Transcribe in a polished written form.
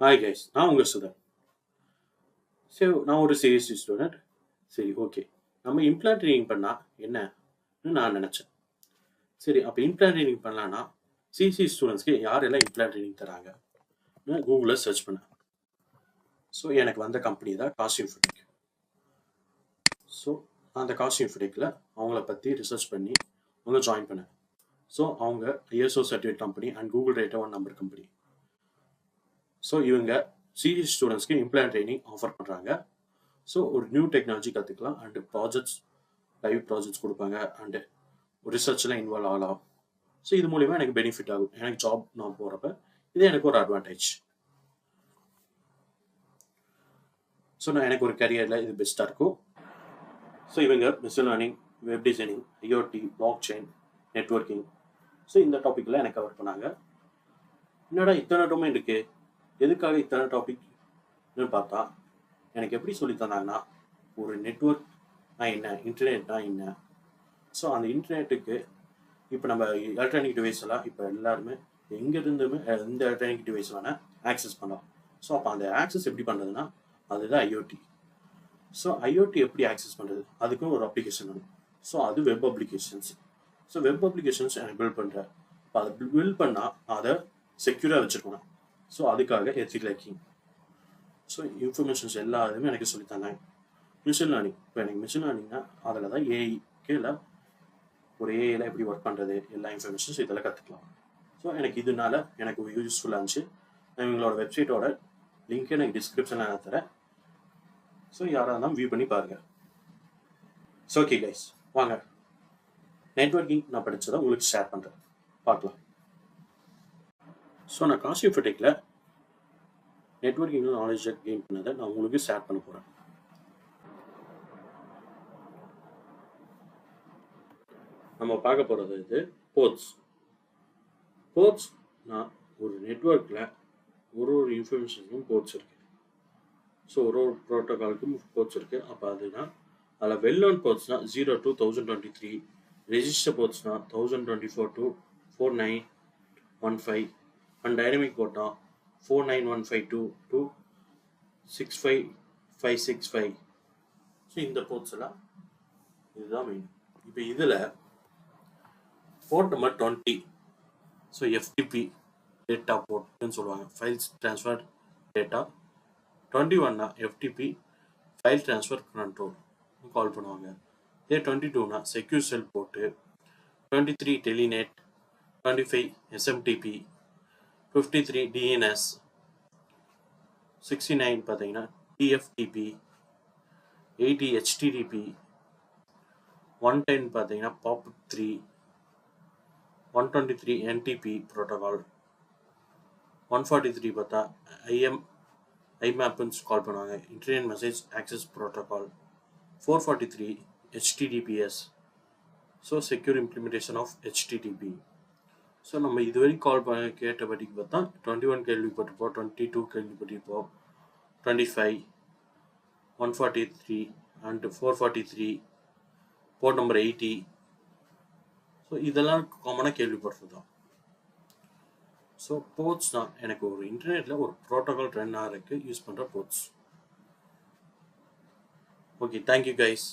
Hi guys, நான் உங்கள் சுதன். சரி, நான் ஒரு சிஎஸ்சி ஸ்டூடெண்ட். சரி, ஓகே. நம்ம இம்ப்ளான்ட் ட்ரைனிங் பண்ணால் என்னன்னு நான் நினச்சேன். சரி, அப்போ இம்ப்ளான்ட் ட்ரைனிங் பண்ணலான்னா சிஎஸ்சி ஸ்டூடெண்ட்ஸ்க்கு யாரெல்லாம் இம்ப்ளான்ட் ட்ரைனிங் தராங்க கூகுளில் சர்ச் பண்ணேன். ஸோ எனக்கு வந்த கம்பெனி தான் காஸ்டியூம் ஃபிட்டிக். ஸோ அந்த காஸ்டியூம் ஃபிட்டிக்கில் அவங்கள பற்றி ரிசர்ச் பண்ணி அவங்க ஜாயின் பண்ணேன். ஸோ அவங்க ISO certificate company and Google rata 1 number company. So இவங்க சிஎஸ்சி ஸ்டூடெண்ட்ஸ்க்கு இம்ப்ளான்ட் ட்ரைனிங் ஆஃபர் பண்ணுறாங்க. ஸோ ஒரு நியூ டெக்னாலஜி கற்றுக்கலாம் அண்டு ப்ராஜெக்ட்ஸ் லைவ் ப்ராஜெக்ட்ஸ் கொடுப்பாங்க அண்டு ரிசர்ச்லாம் இன்வால்வ் ஆகலாம். ஸோ இது மூலிமா எனக்கு பெனிஃபிட் ஆகும். எனக்கு ஜாப் நான் போகிறப்ப இது எனக்கு ஒரு அட்வான்டேஜ். ஸோ எனக்கு ஒரு கரியரில் இது பெஸ்ட்டாக இருக்கும். ஸோ இவங்க machine learning, web designing, IoT, block chain, networking, so இந்த டாப்பிக்கில் எனக்கு கவர் பண்ணாங்க. என்னடா இத்தனை டொமைன் இருக்கு, எதுக்காக இத்தனை டாபிக்னு பார்த்தா எனக்கு எப்படி சொல்லி தந்தாங்கன்னா, ஒரு நெட்ஒர்க்னா என்ன, இன்டர்நெட்னா என்ன. ஸோ அந்த இன்டர்நெட்டுக்கு இப்போ நம்ம எலக்ட்ரானிக் டிவைஸ் எல்லாம் இப்போ எல்லாருமே எங்கேருந்துமே எந்த எலக்ட்ரானிக் டிவைஸ் வேணால் ஆக்சஸ் பண்ணலாம். ஸோ அப்போ அந்த ஆக்சஸ் எப்படி பண்ணுறதுன்னா அதுதான் IoT. ஸோ IoT எப்படி ஆக்சஸ் பண்ணுறது, அதுக்கும் ஒரு அப்ளிகேஷன் வேணும். ஸோ அது web applications. So web applications எனக்கு பில்ட் பண்ணுறேன். இப்போ அதை பில்ட் பண்ணால் அதை செக்யூராக வச்சுருக்கணும். ஸோ அதுக்காக எத்திக்கல் ஹேக்கிங். ஸோ இன்ஃபர்மேஷன்ஸ் எல்லாருமே எனக்கு சொல்லித்தந்தாங்க. மிஷின் லேர்னிங், இப்போ எனக்கு மிஷின் லேர்னிங்னா அதில் தான் AI கீழே ஒரு ஏஐயில் எப்படி ஒர்க் பண்ணுறது எல்லா இன்ஃபர்மேஷன்ஸ் இதெல்லாம் கற்றுக்கலாம். ஸோ எனக்கு இதனால எனக்கு யூஸ்ஃபுல்லாக இருந்துச்சு. இவங்களோட வெப்சைட்டோட லிங்க் எனக்கு டிஸ்கிரிப்ஷனில் நான் தரேன். ஸோ யாராக இருந்தாலும் வியூ பண்ணி பாருங்கள். ஸோ ஓகே கைஸ், வாங்க நெட்வொர்க்கிங் நான் படித்ததை உங்களுக்கு ஷேர் பண்ணுறேன், பார்க்கலாம். ஸோ நான் காஸ்டியூம் ஃபிட்டிக்கில் நெட்வொர்க்கிங்கில் நாலேஜை கெயின் பண்ணதை நான் உங்களுக்கு ஷேர் பண்ண போகிறேன். நம்ம பார்க்க போகிறது இது போர்ட்ஸ். போர்ட்ஸ்னா ஒரு நெட்வொர்க்கில் ஒரு இன்ஃபர்மேஷனுக்கும் போர்ட்ஸ் இருக்குது. ஸோ ஒரு ப்ரோட்டோகாலுக்கும் போர்ட்ஸ் இருக்குது. அப்போ அதுனா அதில் வெல் நோன் போர்ட்ஸ்னால் 0 to 1023, ரெஜிஸ்டர் போர்ட்ஸ்னால் 1024 to 4915 அண்ட் டைனமிக் போர்ட்னா 49152 to 65565. ஸோ இந்த போர்ட்ஸ் எல்லாம் இதுதான் மெயின். இப்போ இதில் port number 20, so FTP data போர்ட்னு சொல்லுவாங்க, ஃபைல்ஸ் ட்ரான்ஸ்ஃபர் டேட்டா. 21னா FTP file transfer control call பண்ணுவாங்க. 22னா secure shell port, 23 telnet, 25 SMTP, 53 DNS, 69 பார்த்தீங்கன்னா TFTP, 80 HTTP, 110 பார்த்தீங்கன்னா POP3, 123 NTP ப்ரோட்டோகால், 143 பார்த்தா IMAPன்னு கால் பண்ணுவாங்க, internet message access protocol, 443 HTTPS, so secure implementation of HTTP. So நம்ம இதுவரை கால் பண்ண கேட்டபடிக்கு பார்த்தா 21 கேள்விப்பட்டிருப்போம், 22 கேள்விப்பட்டிருப்போம், 25, 143 அண்ட் 443, போர்ட் நம்பர் 80. ஸோ இதெல்லாம் காமனாக கேள்விப்படுறது தான். ஸோ போர்ட்ஸ் தான் எனக்கு ஒரு இன்டர்நெட்டில் ஒரு ப்ரோட்டோகால் ரன் ஆகிறதுக்கு யூஸ் பண்ணுற போர்ட்ஸ். Okay, thank you guys.